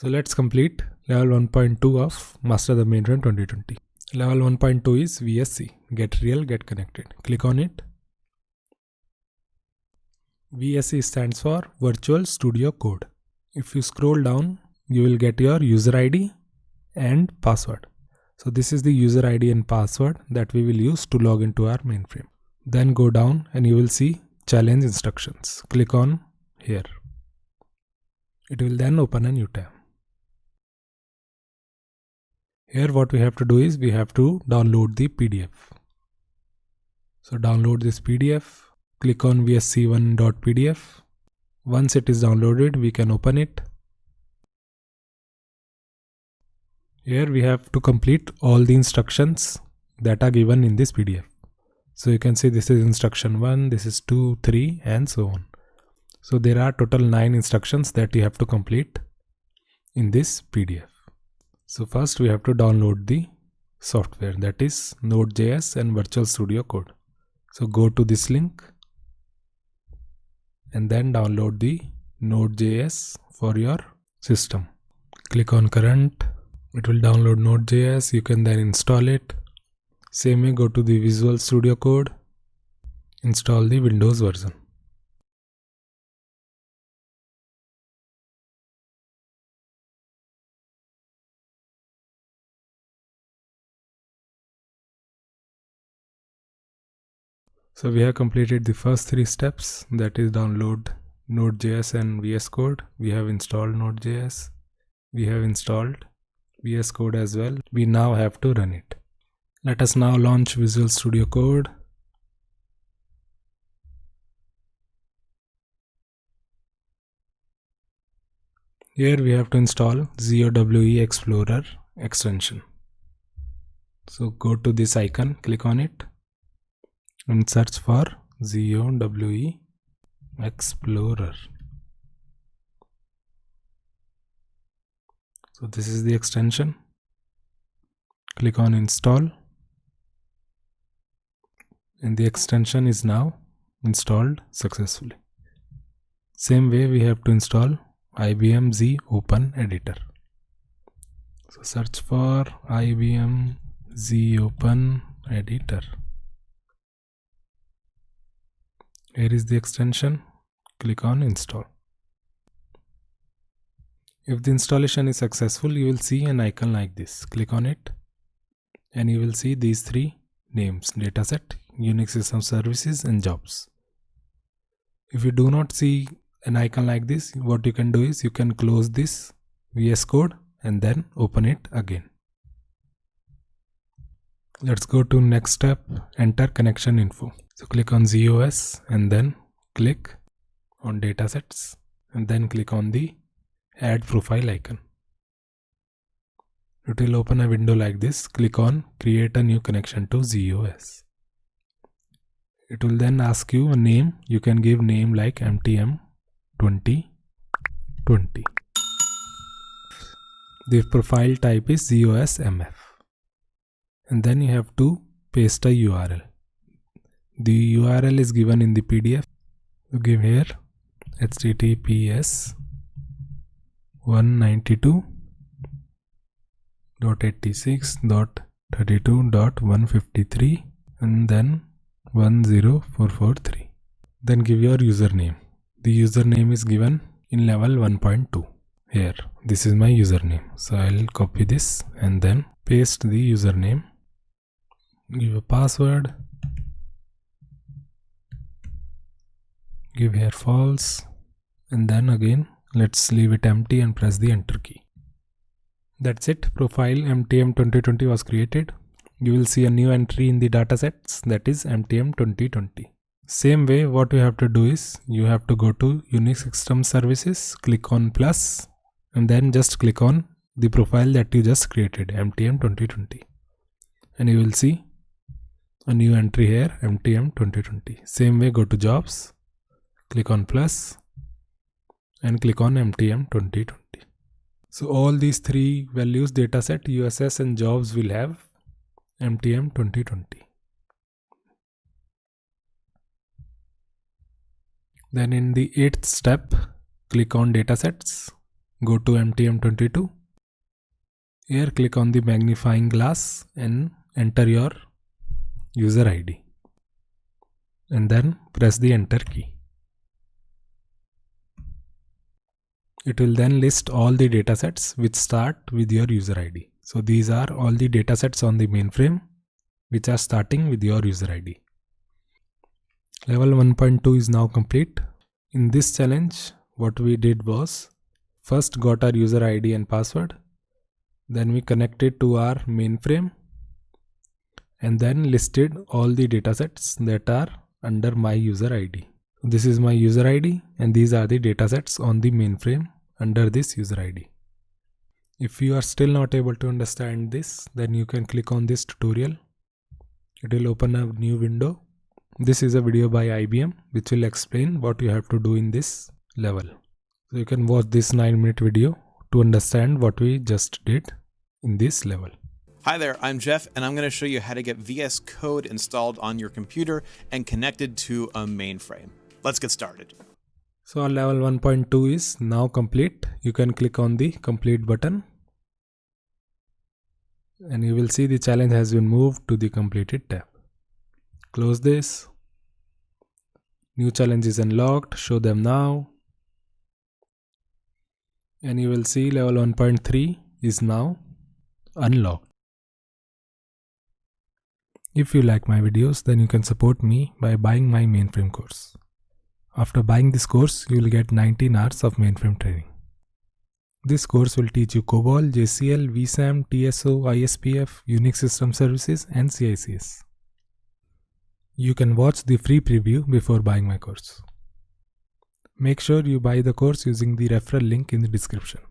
So let's complete level 1.2 of Master the Mainframe 2020. Level 1.2 is VSC, Get Real, Get Connected. Click on it. VSC stands for Virtual Studio Code. If you scroll down, you will get your user ID and password. So this is the user ID and password that we will use to log into our mainframe. Then go down and you will see challenge instructions. Click on here. It will then open a new tab. Here what we have to do is we have to download the PDF. So download this PDF, click on vsc1.pdf. Once it is downloaded, we can open it. Here we have to complete all the instructions that are given in this PDF. So you can see this is instruction 1, this is 2, 3 and so on. So there are total 9 instructions that you have to complete in this PDF. So first we have to download the software, that is Node.js and Virtual Studio Code. So go to this link and then download the Node.js for your system. Click on current. It will download Node.js. You can then install it. Same way, go to the Visual Studio Code. Install the Windows version. So we have completed the first 3 steps, that is download Node.js and VS Code. We have installed Node.js. We have installed VS Code as well. We now have to run it. Let us now launch Visual Studio Code. Here we have to install ZOWE Explorer extension. So go to this icon, click on it and search for ZOWE Explorer. So this is the extension. Click on install and the extension is now installed successfully. Same way we have to install IBM Z Open Editor. So search for IBM Z Open Editor. Here is the extension. Click on install. If the installation is successful, you will see an icon like this. Click on it and you will see these 3 names: dataset, Unix System Services and jobs. If you do not see an icon like this, what you can do is you can close this VS Code and then open it again. Let's go to next step, enter connection info. So click on ZOS and then click on datasets and then click on the add profile icon. It will open a window like this. Click on create a new connection to ZOS. It will then ask you a name. You can give name like MTM 2020. The profile type is ZOS-MF. And then you have to paste a URL. The URL is given in the PDF. You give here https 192.86.32.153 and then 10443. Then give your username. The username is given in level 1.2. Here, this is my username. So I'll copy this and then paste the username. Give a password. Give here false. And then again, let's leave it empty and press the enter key. That's it. Profile MTM 2020 was created. You will see a new entry in the datasets, that is MTM 2020. Same way, what you have to do is you have to go to Unix System Services, click on plus and then just click on the profile that you just created, MTM 2020. And you will see a new entry here, MTM 2020. Same way, go to jobs, click on plus and click on MTM 2020. So all these 3 values, dataset, USS and jobs, will have MTM 2020. Then in the 8th step, click on datasets go to MTM22. Here click on the magnifying glass and enter your user ID. And then press the enter key. It will then list all the datasets which start with your user ID. So these are all the datasets on the mainframe which are starting with your user ID. Level 1.2 is now complete. In this challenge, what we did was first got our user ID and password, then we connected to our mainframe and then listed all the datasets that are under my user ID. This is my user ID and these are the datasets on the mainframe under this user ID. If you are still not able to understand this, then you can click on this tutorial. It will open a new window. This is a video by IBM which will explain what you have to do in this level. So you can watch this 9-minute video to understand what we just did in this level. Hi there, I'm Jeff and I'm going to show you how to get VS Code installed on your computer and connected to a mainframe. Let's get started. So our level 1.2 is now complete. You can click on the complete button and you will see the challenge has been moved to the completed tab. Close this. New challenge is unlocked. Show them now. And you will see level 1.3 is now unlocked. If you like my videos, then you can support me by buying my mainframe course. After buying this course, you will get 19 hours of mainframe training. This course will teach you COBOL, JCL, vSAM, TSO, ISPF, Unix System Services and CICS. You can watch the free preview before buying my course. Make sure you buy the course using the referral link in the description.